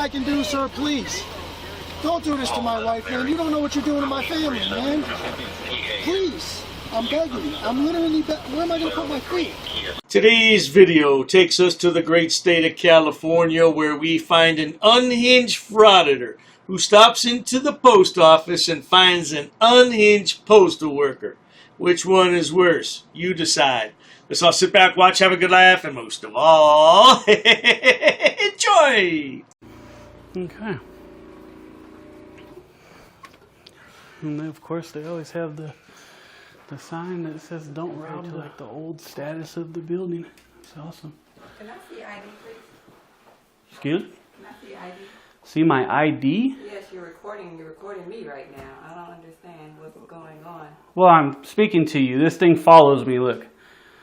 I can do, sir, please. Don't do this to my wife, man. You don't know what you're doing to my family, man. Please. I'm begging you. I'm literally where am I going to put my feet? Today's video takes us to the great state of California, where we find an unhinged frauditor who stops into the post office and finds an unhinged postal worker. Which one is worse? You decide. Let's all sit back, watch, have a good laugh, and most of all, enjoy! Okay. And then, of course, they always have the sign that says don't refer to like the old status of the building. It's awesome. Can I see ID, please? Excuse me? Can I see ID? See my ID? Yes, you're recording me right now. I don't understand what's going on. Well, I'm speaking to you. This thing follows me, look.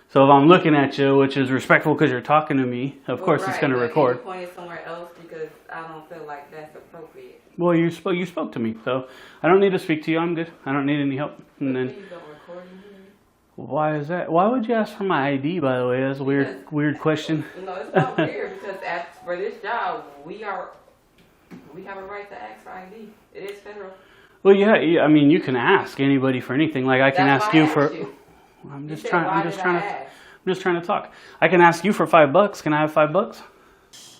So if I'm looking at you, which is respectful because you're talking to me, of course it's going to record. Can you point it somewhere else because I don't feel like that's appropriate. Well, you spoke to me, so I don't need to speak to you. I'm good. I don't need any help. And then, please don't record me here. Why is that? Why would you ask for my ID, by the way? That's a weird question. No, it's not weird because for this job, we have a right to ask for ID. It is federal. Well, yeah. I mean, you can ask anybody for anything. Like I can ask you for. I'm just trying to talk. I can ask you for $5. Can I have $5?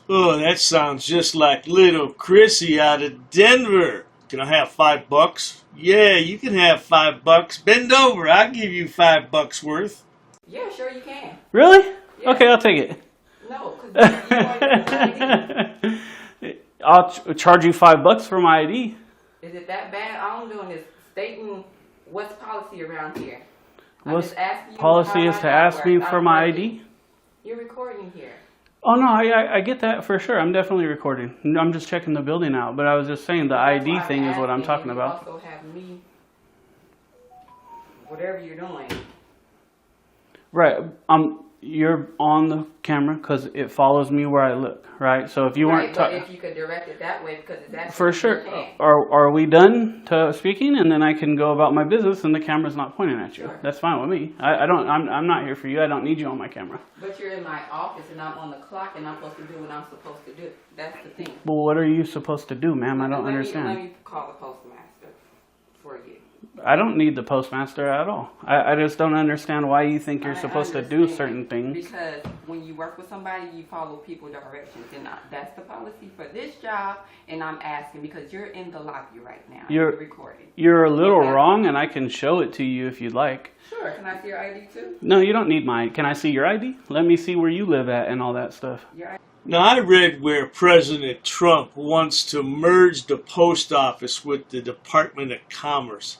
Oh, that sounds just like little Chrissy out of Denver. Can I have $5? Yeah, you can have $5. Bend over. I'll give you $5 worth. Yeah, sure you can. Really? Yeah. Okay, I'll take it. No, because you already ID. I'll charge you $5 for my ID. Is it that bad? All I'm doing is stating what's policy around here. What's policy is to ask me for my ID? You're recording here. Oh, no, I get that for sure. I'm definitely recording. I'm just checking the building out. But I was just saying the ID thing is what I'm talking about. You also have me, whatever you're doing. Right. You're on the camera because it follows me where I look, right? So if you weren't but if you could direct it that way, because it's actually for sure. Are we done to speaking, and then I can go about my business, and the camera's not pointing at you? Sure. That's fine with me. I'm not here for you. I don't need you on my camera. But you're in my office, and I'm on the clock, and I'm supposed to do what I'm supposed to do. That's the thing. Well, what are you supposed to do, ma'am? I don't understand. Let me call the postmaster for you. I don't need the postmaster at all. I just don't understand why you think you're supposed to do certain things. Because when you work with somebody, you follow people directions, and that's the policy for this job. And I'm asking because you're in the lobby right now. You're recording. You're a little wrong, and I can show it to you if you'd like. Sure. Can I see your ID too? No, you don't need mine. Can I see your ID? Let me see where you live at and all that stuff. Now, I read where President Trump wants to merge the post office with the Department of Commerce.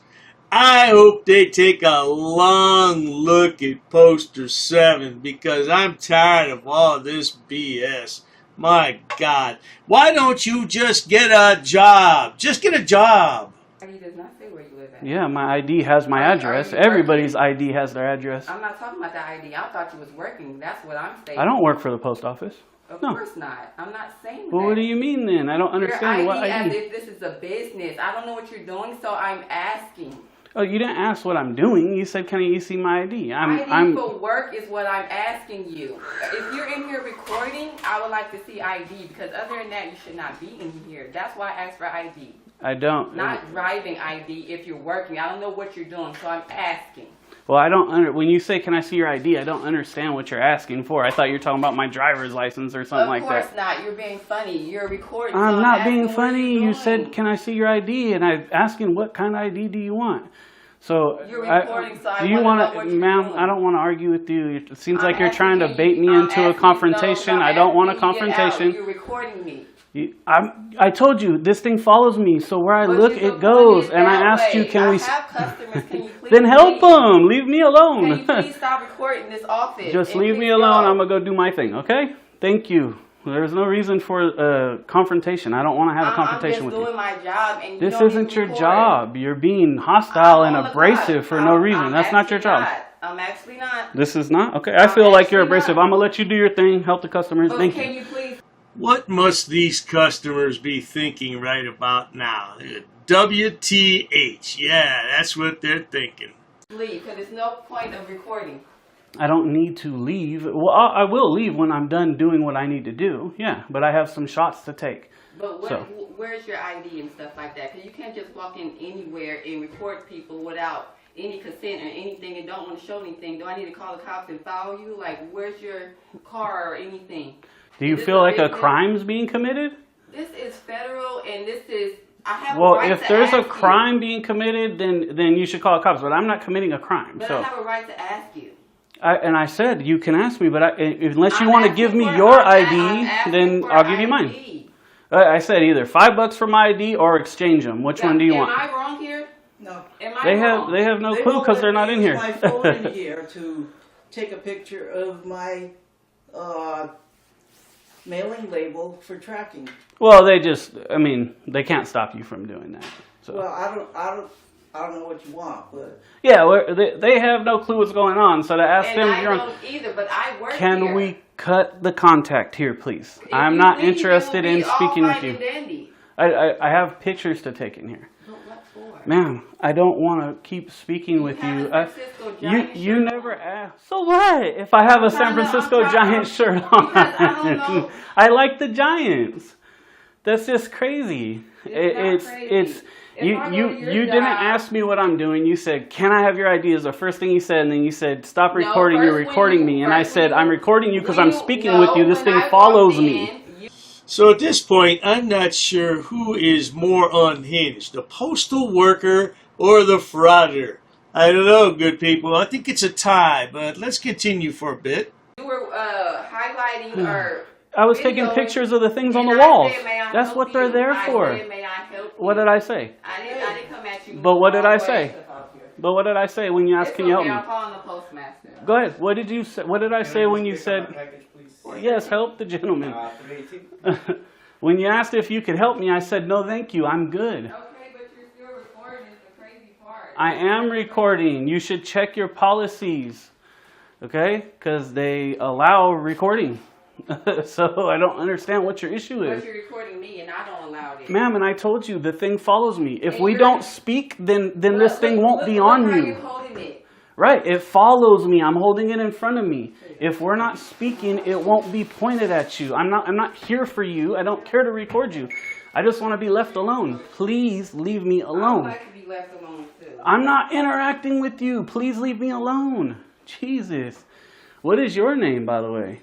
I hope they take a long look at Poster 7 because I'm tired of all this BS. My God. Why don't you just get a job? Just get a job. ID does not say where you live at. Yeah, my ID has my address. Everybody's ID has their address. I'm not talking about the ID. I thought you was working. That's what I'm saying. I don't work for the post office. Of course not. I'm not saying that. Well, what do you mean then? I don't understand what ID. As if this is a business. I don't know what you're doing, so I'm asking. Oh, you didn't ask what I'm doing. You said, can you see my ID? ID for work is what I'm asking you. If you're in here recording, I would like to see ID because other than that, you should not be in here. That's why I asked for ID. I don't. Not driving ID if you're working. I don't know what you're doing, so I'm asking. Well, I don't when you say, can I see your ID, I don't understand what you're asking for. I thought you were talking about my driver's license or something like that. Of course not. You're being funny. You're recording. I'm not being funny. You said, can I see your ID? And I'm asking, what kind of ID do you want? So, you're recording, so I do you want to, ma'am, I don't want to argue with you. It seems like you're trying to bait me into a confrontation. I don't want a confrontation. You're recording me. I told you, this thing follows me, so where I look, it goes. And I asked you, can we... I have customers, can you please... Then help them! Leave me alone! Can you please stop recording this office? Just leave me alone, I'm going to go do my thing, okay? Thank you. There's no reason for confrontation. I don't want to have a confrontation with you. I'm just doing my job, and this isn't your job. You're being hostile and abrasive for no reason. That's not your job. I'm actually not. This is not? Okay, I feel like you're abrasive. I'm going to let you do your thing, help the customers. Thank you. Can you please... What must these customers be thinking right about now? WTH. Yeah, that's what they're thinking. Leave, because there's no point of recording. I don't need to leave. Well, I will leave when I'm done doing what I need to do. Yeah, but I have some shots to take. But So. where's your ID and stuff like that? Because you can't just walk in anywhere and record people without any consent or anything and don't want to show anything. Do I need to call the cops and follow you? Like, where's your car or anything? Do you feel like a crime's being committed? This is federal, and this is... I have Well, a right if to there's a ask crime you. being committed, then you should call the cops. But I'm not committing a crime. But So. I have a right to ask you. And I said you can ask me, but unless you I'm want to asking give me for- your I'm ID, asking then for I'll give you mine. ID. I said either $5 for my ID or exchange them. Which one do you Am want? I wrong here? No. Am I wrong? They have no clue because they're not in here. my phone in here to take a picture of my mailing label for tracking. Well, they can't stop you from doing that. So. Well, I don't know what you want, but Yeah, they have no clue what's going on. So to ask And them, I don't either, but I work can here. we cut the contact here, please? If I'm you not leave, interested it will in be all speaking with fine you. and dandy. I have pictures to take in here. But what for? Ma'am, I don't want to keep speaking with have you. a San Francisco Giant You shirt never asked. So what? If I have a San Francisco Giant shirt on, Because I don't know. I like the Giants. That's just crazy. It's not crazy. It's If you I go you to your you didn't job- ask me what I'm doing. You said, "Can I have your ID?" Is the first thing you said, and then you said, "Stop No, recording. first You're when recording you- me." And I first said, when "I'm you- recording you because when I'm you- speaking no, with you. This when thing I follows walked me." in, you- So at this point, I'm not sure who is more unhinged, the postal worker or the frauditor. I don't know, good people. I think it's a tie, but let's continue for a bit. You were highlighting or... I was taking videoing, pictures of the things on and the I walls. said, "May I That's help what they're you?" there I for. said, "May I help What you?" did I say? I didn't come at you. But what did I the say? wrong way. But what did I say when you asked, It's "Can you help okay, me?" I'm calling the postmaster. Go ahead. What did you say? What did I say when you said, "Yes, help the gentleman"? When you asked if you could help me, I said, "No, thank you. I'm good." Okay, but you're still recording is the crazy part. I am recording. You should check your policies, okay? Because they allow recording. So I don't understand what your issue But is. you're recording me and I don't allow it. Ma'am, and I told you the thing follows me. If And we you're- don't speak, then this thing won't be on Look how you. you're holding it. Right, it follows me. I'm holding it in front of me. If we're not speaking, it won't be pointed at you. I'm not here for you. I don't care to record you. I just want to be left alone. Please leave me I would alone. like to be left alone too. I'm not interacting with you. Please leave me alone. Jesus. What is your name, by the way?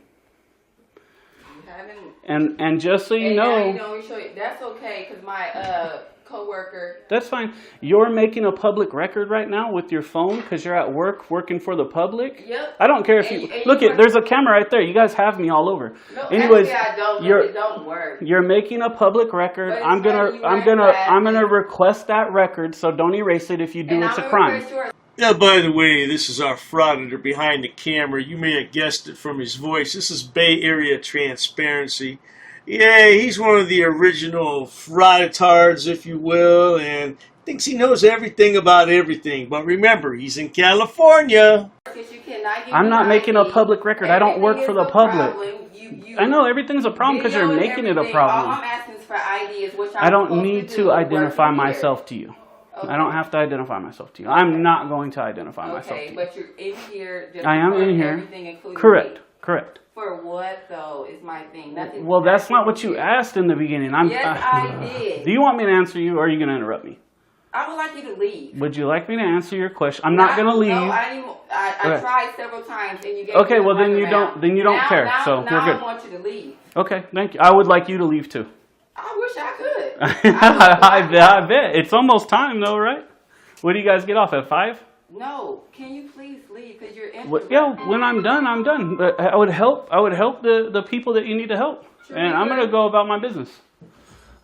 You haven't. And just so you And now know, you don't show you. That's okay, cause my coworker. that's fine. You're making a public record right now with your phone because you're at work working for the public. Yep. I don't care if And- you and look. you It there's a camera right there. You guys have me all over. No, Anyways, actually I don't. you're It don't work. you're making a public record. But it's I'm gonna letting you I'm write gonna that. I'm gonna request that record. So don't erase it. If you do, And it's I'm a gonna crime. request yours. Yeah, by the way, this is our frauditor behind the camera. You may have guessed it from his voice. This is Bay Area Transparency. Yeah, he's one of the original Frauditors, if you will, and thinks he knows everything about everything. But remember, he's in California. Because you cannot give I'm me not making a ID. public record. I don't work Everything for is the a public. problem. You I know everything's a problem because you're video and making it a everything. All problem. I'm asking is for ID is what I I'm don't supposed need do, to work identify from here. myself to you. Okay. I don't have to identify myself to you. I'm not going to identify myself Okay, to you. but you're in here. Just I am in recording here. everything, including Correct. me. Correct. For what though is my thing. Nothing. Well, that's not what you asked in the beginning. Yes, I did. Do you want me to answer you, or are you going to interrupt me? I would like you to leave. Would you like me to answer your question? I'm not going to leave. No, I Okay. tried several times, and you gave Okay, me the well, then you runaround. don't- then you don't care, Now, so now we're good. I want you to leave. Okay, thank you. I would like you to leave too. I wish I could. I bet. It's almost time, though, right? What do you guys get off at 5? No, can you please leave? Because you're Yeah, when I'm done, I'm done. But I would help the people that you need to help, and I'm gonna go about my business.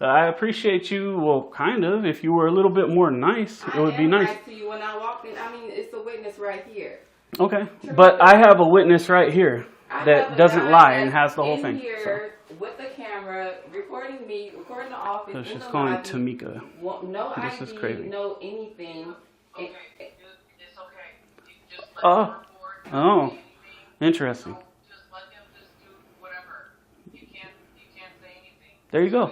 I appreciate you. Well, kind of. If you were a little bit more nice, it would be nice. To you when I walked in. I mean, it's a witness right here. Okay, but I have a witness right here I have that a doesn't guy lie and that's has the whole in thing. Here with the camera, recording me, recording the office. So in she's the calling lobby. Tamika. Well, no This is ID, crazy. no anything. Okay, it's okay. You just let Oh. them record. Oh, Anything. interesting. So just let them just do whatever. You can't say anything. There you go.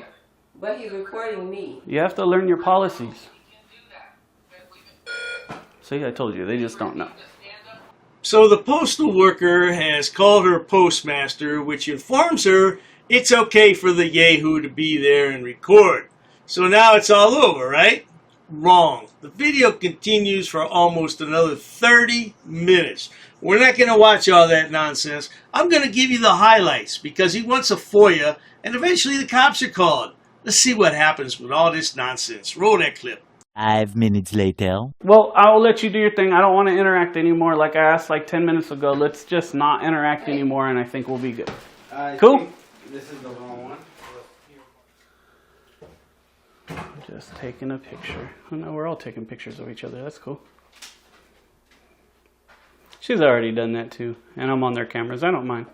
But he's recording me. You have to learn your policies. You can do that. Okay, See, I told you. They just don't know. just stand up. So the postal worker has called her postmaster, which informs her it's okay for the yahoo to be there and record. So now it's all over, right? Wrong. The video continues for almost another 30 minutes. We're not going to watch all that nonsense. I'm going to give you the highlights because he wants a FOIA and eventually the cops are called. Let's see what happens with all this nonsense. Roll that clip. 5 minutes later. Well, I'll let you do your thing. I don't want to interact anymore. Like I asked like 10 minutes ago, let's just not interact anymore, and I think we'll be good. Cool? This is the wrong one. Just taking a picture. Oh no, we're all taking pictures of each other. That's cool. She's already done that too, and I'm on their cameras. I don't mind.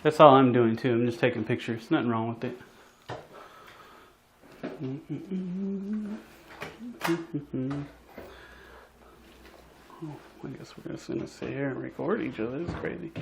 That's all I'm doing too. I'm just taking pictures. Nothing wrong with it. Oh, I guess we're just gonna sit here and record each other. It's crazy.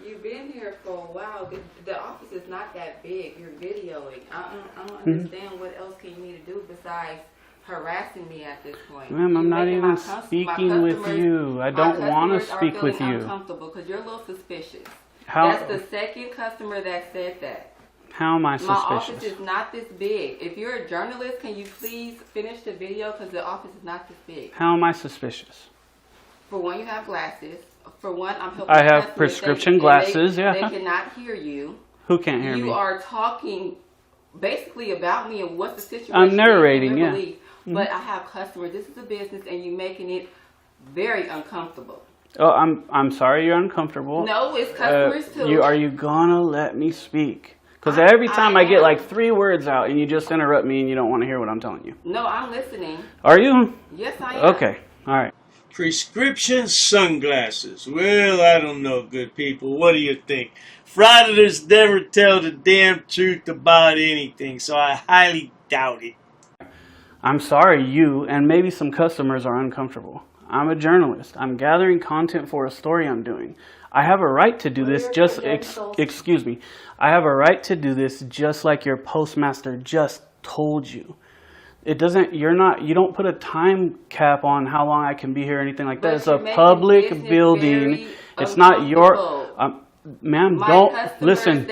You've been here for a while. The office is not that big. You're videoing. I don't understand what else can you need to do besides harassing me at this point. Ma'am, I'm not even speaking with you. I don't want to speak with you. I'm uncomfortable because you're a little suspicious. How? That's the second customer that said that. How am I My office suspicious? is not this big. If you're a journalist, can you please finish the video because the office is not this big. How am I suspicious? For one, you have glasses. For one, I'm helping I have customers. prescription glasses, yeah. They cannot hear you. Who can't hear me? You are talking basically about me and what the situation I'm is. narrating, yeah. But I have customers. This is a business, and you're making it very uncomfortable. Oh, I'm sorry you're uncomfortable. No, it's customers too. Are you gonna let me speak? Because every time I get like 3 words out and you just interrupt me and you don't want to hear what I'm telling you. No, I'm listening. Are you? Yes, I am. Okay. All right. Prescription sunglasses. Well, I don't know, good people. What do you think? Frauditors never tell the damn truth about anything, so I highly doubt it. I'm sorry you and maybe some customers are uncomfortable. I'm a journalist. I'm gathering content for a story I'm doing. I have a right to do this just, excuse me. I have a right to do this just like your postmaster just told you. It doesn't, you don't put a time cap on how long I can be here or anything like that. It's a public building. It's not your, ma'am, don't, listen,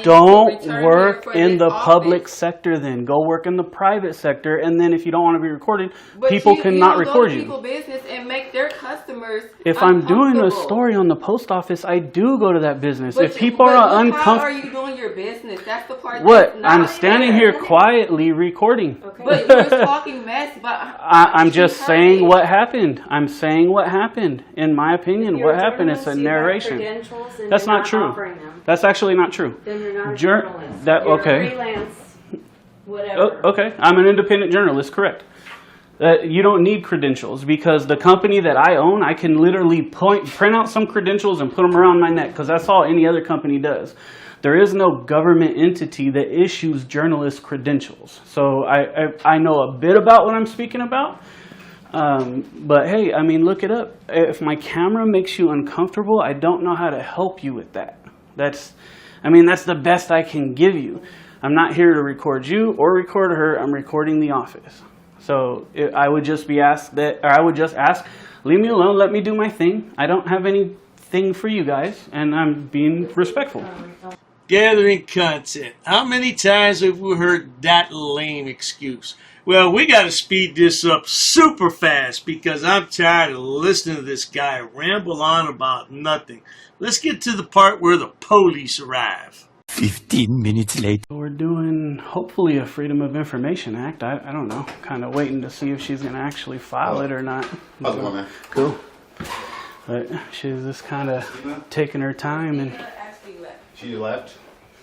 don't work in the public sector then. Go work in the private sector, and then if you don't want to be recorded, people cannot record you. People business and make their customers if I'm doing a story on the post office, I do go to that business. If people are How uncomfortable, are you doing your business? That's the part. what? That's not I'm standing here quietly recording. Okay. But you're talking mess. But I'm just saying what happened. I'm saying what happened. In my opinion, what happened is a narration. That's not true. That's actually not true. Then you're not a journalist. That You're okay? a freelance, whatever. Oh, okay, I'm an independent journalist. Correct. You don't need credentials because the company that I own, I can literally print out some credentials and put them around my neck because that's all any other company does. There is no government entity that issues journalist credentials. So I know a bit about what I'm speaking about. But hey, I mean, look it up. If my camera makes you uncomfortable, I don't know how to help you with that. That's the best I can give you. I'm not here to record you or record her. I'm recording the office. So I would just ask, leave me alone, let me do my thing. I don't have anything for you guys, and I'm being respectful. Gathering content. How many times have we heard that lame excuse? Well, we got to speed this up super fast because I'm tired of listening to this guy ramble on about nothing. Let's get to the part where the police arrive. 15 minutes later. We're doing, hopefully, a Freedom of Information Act. I don't know. Kind of waiting to see if she's going to actually file it or not. How's it going, man? Cool. But she's just kind of taking her time. And actually left. She left?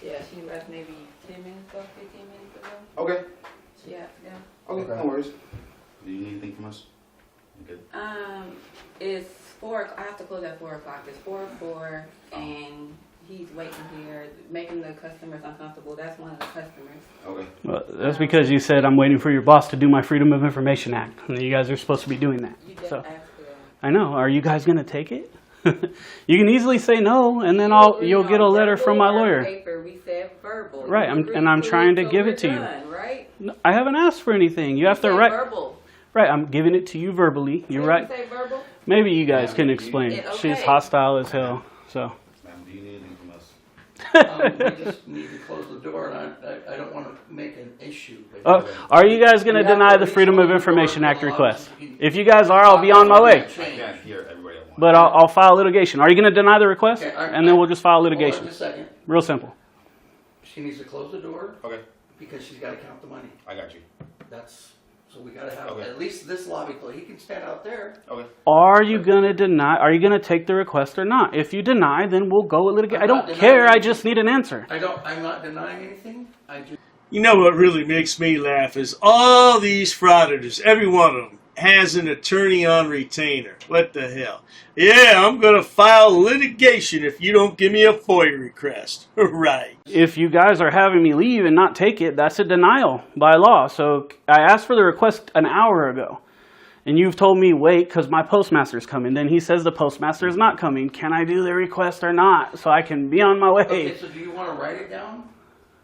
Yeah, she left maybe 10 minutes ago, 15 minutes ago. Okay. She had to go. Okay, no worries. Do you need anything from us? You good? It's 4. I have to close at 4 o'clock. It's 4:04, and he's waiting here, making the customers uncomfortable. That's one of the customers. Okay. well, that's because you said I'm waiting for your boss to do my Freedom of Information Act. And you guys are supposed to be doing that. You just So asked for that. I know. Are you guys going to take it? You can easily say no, and then you'll get a letter from my lawyer. Paper, we said verbal. Right, I'm trying to give it to you. Right? No, I haven't asked for anything. You have to write. Verbal. Right, I'm giving it to you verbally. You're right. Say verbal. Maybe you guys can explain. Yeah, okay. She's hostile as hell. So Ma'am, do you need anything from us? We just need to close the door, and I don't want to make an issue. Are you guys going to deny the Freedom of Information Act request? If you guys are, I'll be on my way. I can't hear everybody at once. But I'll file litigation. Are you going to deny the request? Okay, And then we'll just file Hold on litigation. just a second. Real simple. She needs to close the door Okay, because she's got to count the money. I got you. So we got to have Okay. at least this lobby closed. He can stand out there. Okay. Are you going to deny? Are you going to take the request or not? If you deny, then we'll go with litigation. I I'm don't not care. I denying just need an answer. I'm not denying anything. You know what really makes me laugh is all these frauditors, every one of them, has an attorney on retainer. What the hell? Yeah, I'm going to file litigation if you don't give me a FOIA request. Right. If you guys are having me leave and not take it, that's a denial by law. So I asked for the request an hour ago. And you've told me wait because my postmaster's coming. Then he says the postmaster is not coming. Can I do the request or not so I can be on my way? Okay, so do you want to write it down?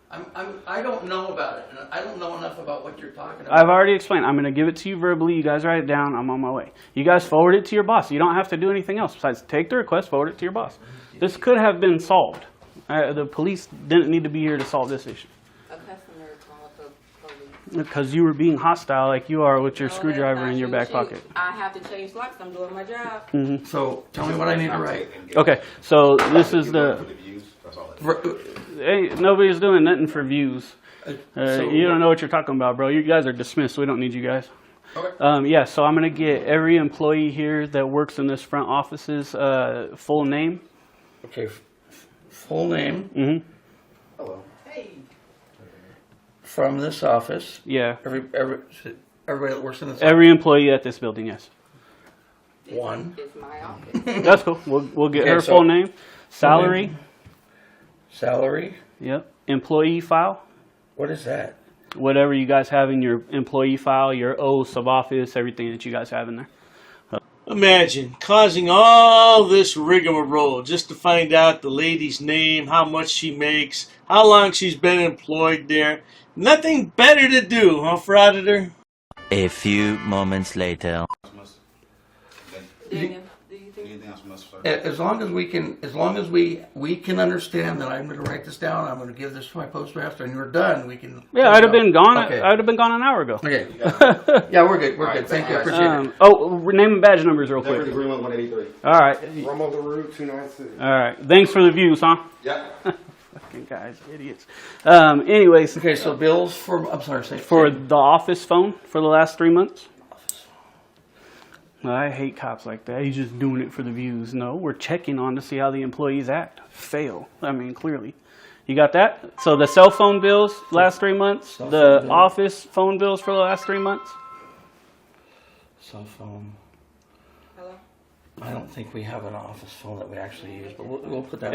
I don't know about it. And I don't know enough about what you're talking about. I've already explained. I'm going to give it to you verbally. You guys write it down. I'm on my way. You guys forward it to your boss. You don't have to do anything else besides take the request, forward it to your boss. This could have been solved. The police didn't need to be here to solve this issue. A customer called the police. Because you were being hostile like you are with your No, screwdriver that's not in your true. back pocket. I have to change locks. I'm doing my job. So tell me what I need to write. Okay, so this is For the... the views, that's all that is. Hey, nobody's doing nothing for views. So- You don't know what you're talking about, bro. You guys are dismissed. We don't need you guys. Okay. Yeah, so I'm going to get every employee here that works in this front office's full name. Okay. Full name Mm-hmm. Hello. from this office. Yeah. Everybody that works in this Every employee at this building, yes. One. It's my office. That's cool. We'll get Okay, her so- full name, salary, Salary. yep, employee file, What is that? whatever you guys have in your employee file, your oaths of office, everything that you guys have in there. Imagine causing all this rigmarole just to find out the lady's name, how much she makes, how long she's been employed there. Nothing better to do, huh, Frauditor? A few moments later. Daniel, do you think? Anything else from us, sir? As long as we can understand that I'm going to write this down, I'm going to give this to my postmaster, and you're done. We can. Yeah, I'd have been gone. Okay. I'd have been gone an hour ago. Okay. Yeah, we're good. We're good. Thank you. I appreciate it. Name and badge numbers real quick. Agreement 183. All right. Rumble the Root 296. All right. Thanks for the views, huh? Yep. Fucking guys, idiots. Anyways, Okay, so bills for I'm sorry, say for the office phone for the last 3 months. I hate cops like that. He's just doing it for the views. No, we're checking on to see how the employees act. Fail. I mean, clearly. You got that? So the cell phone bills last 3 months. Cell The phone bill. office phone bills for the last 3 months. cell phone. Hello? I don't think we have an office phone that we actually use, but we'll put that.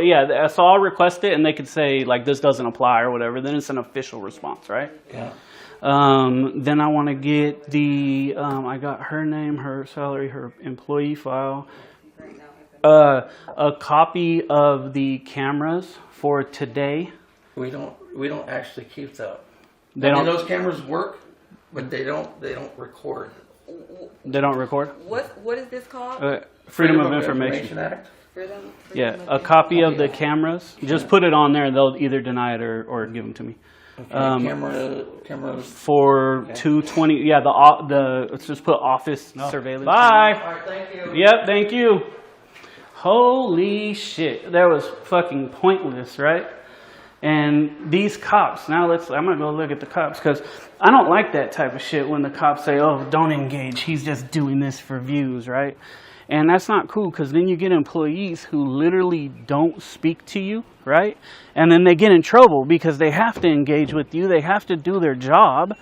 Yeah, so I'll request it, and they could say like this doesn't apply or whatever. Then it's an official response, right? Yeah. Then I want to get the, I got her name, her salary, her employee file, a copy of the cameras for today. We don't actually keep that. They I mean, don't. those cameras work, but they don't record. They don't record. What is this called? Freedom of Information. Act. Freedom Yeah, of a copy of the Yeah. cameras. Just put it on there, and they'll either deny it or give them to me. Okay, cameras. For 220, yeah, let's just put office surveillance. Bye. All right, thank you. Yep, thank you. Holy shit, that was fucking pointless, right? And these cops, now I'm gonna go look at the cops, because I don't like that type of shit when the cops say, oh, don't engage, he's just doing this for views, right? And that's not cool, because then you get employees who literally don't speak to you, right? And then they get in trouble because they have to engage with you, they have to do their job,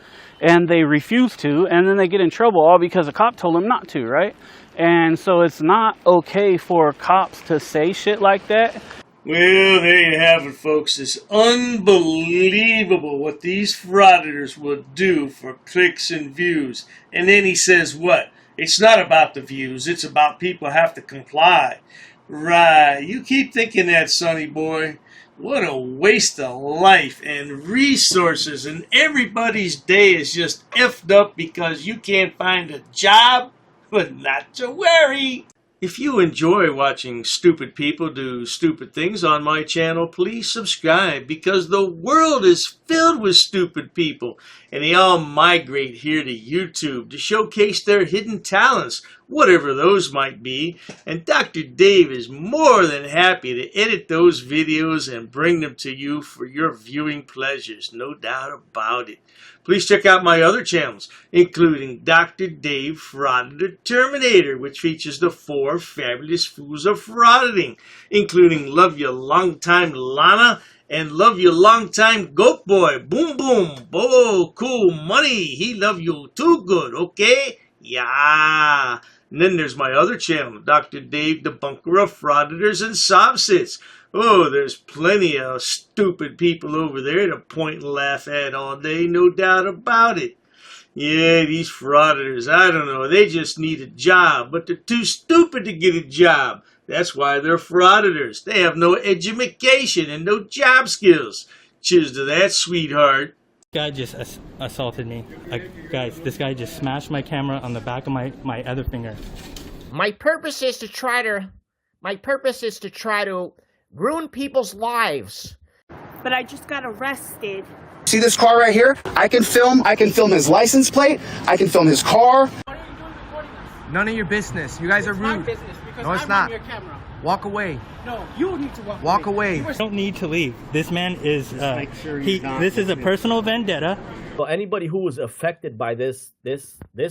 and they refuse to, and then they get in trouble all because a cop told them not to, right? And so it's not okay for cops to say shit like that. Well, there you have it, folks. It's unbelievable what these frauditors will do for clicks and views. And then he says what? It's not about the views. It's about people have to comply. Right. You keep thinking that, sonny boy. What a waste of life and resources. And everybody's day is just effed up because you can't find a job. But not to worry. If you enjoy watching stupid people do stupid things on my channel, please subscribe, because the world is filled with stupid people and they all migrate here to YouTube to showcase their hidden talents, whatever those might be. And Dr. Dave is more than happy to edit those videos and bring them to you for your viewing pleasures, no doubt about it. Please check out my other channels, including Dr. Dave Frauditor Terminator, which features the 4 fabulous fools of frauditing, including Love You Long Time Lana and Love You Long Time Goat Boy. Boom boom. Oh, cool money. He love you too good, okay? Yeah. And then there's my other channel, Dr. Dave, Debunker of Frauditors and Sob-Sits. Oh, there's plenty of stupid people over there to point and laugh at all day, no doubt about it. Yeah, these frauditors, I don't know, they just need a job, but they're too stupid to get a job. That's why they're frauditors. They have no education and no job skills. Cheers to that, sweetheart. This guy just assaulted me. Guys, this guy just smashed my camera on the back of my other finger. My purpose is to try to ruin people's lives. But I just got arrested. See this car right here? I can film his license plate. I can film his car. None of your business. You guys are rude. No, it's not. Walk away. No, you need to walk away. You don't need to leave. This man is, this is a personal vendetta. Well, anybody who was affected by this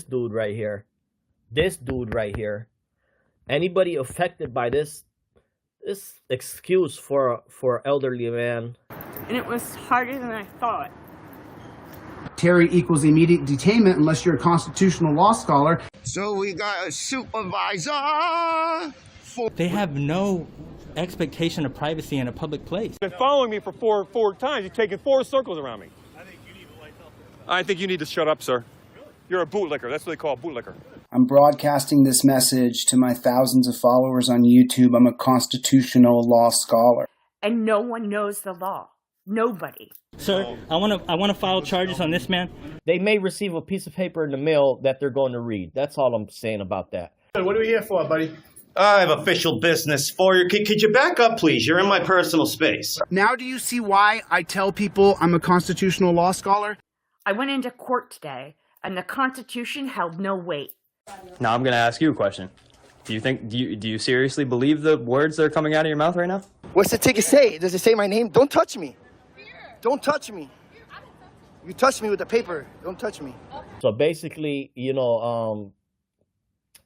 dude right here, anybody affected by this excuse for elderly man. And it was harder than I thought. Terry equals immediate detainment unless you're a constitutional law scholar. So we got a supervisor. They have no expectation of privacy in a public place. You've been following me for four times. You've taken 4 circles around me. I think you need to shut up, sir. You're a bootlicker. That's what they call a bootlicker. I'm broadcasting this message to my thousands of followers on YouTube. I'm a constitutional law scholar. And no one knows the law. Nobody. Sir, I want to file charges on this man. They may receive a piece of paper in the mail that they're going to read. That's all I'm saying about that. What are we here for, buddy? I have official business for you. Could you back up, please? You're in my personal space. Now do you see why I tell people I'm a constitutional law scholar? I went into court today, and the Constitution held no weight. Now I'm going to ask you a question. Do you seriously believe the words that are coming out of your mouth right now? What's the ticket say? Does it say my name? Don't touch me. Don't touch me. You touch me with the paper. Don't touch me. So basically,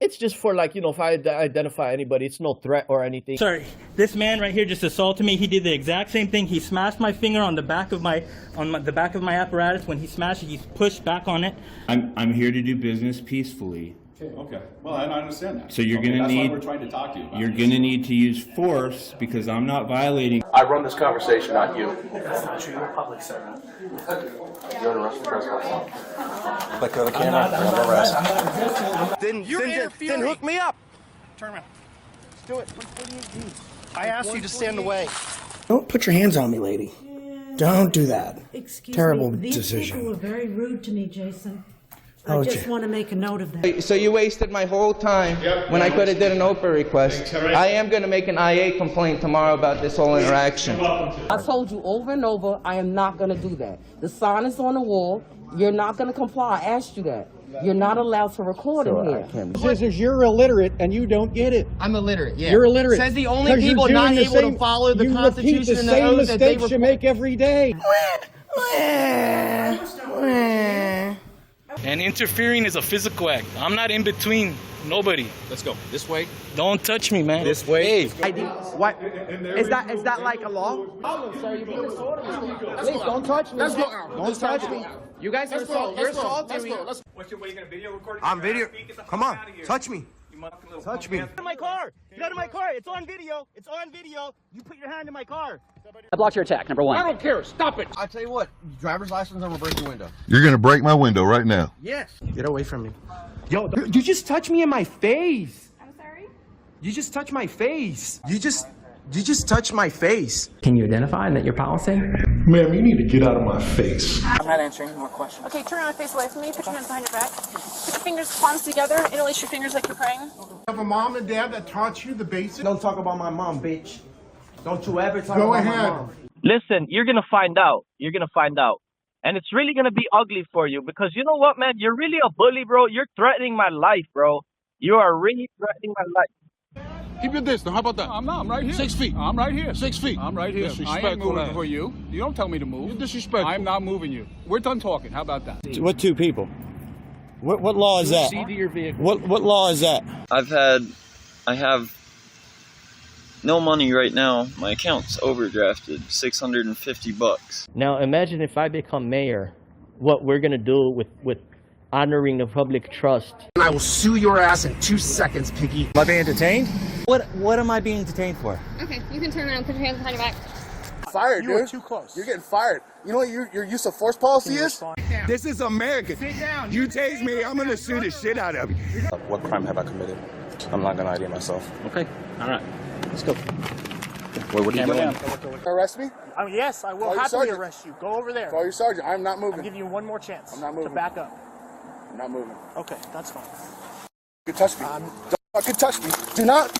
it's just for, like, if I identify anybody, it's no threat or anything. Sorry, this man right here just assaulted me. He did the exact same thing. He smashed my finger on the back of my apparatus. When he smashed it, he pushed back on it. I'm here to do business peacefully. Okay. Well, I understand that. So you're gonna need. That's why we're trying to talk to you about You're this. gonna need to use force because I'm not violating. I run this conversation, not you. That's not true. You're a public servant. You're an arrested trespass. Let go of the camera. I'm arrested. Then hook me up. Turn around. Do it. I asked you to stand away. Don't put your hands on me, lady. Don't do that. Excuse Terrible me. These decision. people were very rude to me, Jason. I Oh, just want to make a note of that. So you wasted my whole time when I could have did an OPA request. I am going to make an IA complaint tomorrow about this whole interaction. I told you over and over, I am not going to do that. The sign is on the wall. You're not going to comply. I asked you that. You're not allowed to record in here. Scissors, you're illiterate and you don't get it. I'm illiterate, yeah. You're illiterate. Says the only people not able to follow the Constitution and the oath that they mistakes you make every day. And interfering is a physical act. I'm not in between nobody. Let's go. This way. Don't touch me, man. This way. What? Is that like a law? Please don't touch me. Don't touch me. You guys are assaulting me. What, are you going to video record? I'm video. Come on. Touch me. Touch me. Get out of my car. Get out of my car. It's on video. It's on video. You put your hand in my car. I blocked your attack, number 1. I don't care. Stop it. I tell you what. Driver's license. I'm gonna break your window. You're gonna break my window right now. Yes. Get away from me. Yo, you just touched me in my face. I'm sorry? You just touched my face. You just touched my face. Can you identify that your policy? Ma'am, you need to get out of my face. I'm not answering any more questions. Okay, turn around and face away from me. Put your hands behind your back. Put your fingers, palms together. Interlace your fingers like you're praying. Have a mom and dad that taught you the basics? Don't talk about my mom, bitch. Don't you ever talk Go about ahead. my mom. Listen, you're gonna find out. You're gonna find out. And it's really gonna be ugly for you because you know what, man? You're really a bully, bro. You're threatening my life, bro. You are really threatening my life. Keep your distance. How about that? I'm right here. 6 feet. I'm right here. 6 feet. I'm right here. I ain't moving for you. You don't tell me to move. You're disrespectful. I'm not moving you. We're done talking. How about that? What two people? What law is that? What law is that? I have no money right now. My account's overdrafted, $650. Now imagine if I become mayor, what we're gonna do with honoring the public trust. I will sue your ass in 2 seconds, piggy. Am I being detained? What am I being detained for? Okay, you can turn around and put your hands behind your back. Fired, You dude. were too close. You're getting fired. You know what your use of force policy is? This is America. You tase me, I'm gonna sue the shit out of you. What crime have I committed? I'm not gonna ID myself. Okay. All right. Let's go. Wait, what are you doing? Arrest me? Yes, I will Call your happily sergeant. arrest you. Go over there. Call your sergeant. I'm not moving. I'll give you one more chance I'm not moving. to back up. I'm not moving. Okay, that's fine. You can touch me. Don't fucking touch me. Do not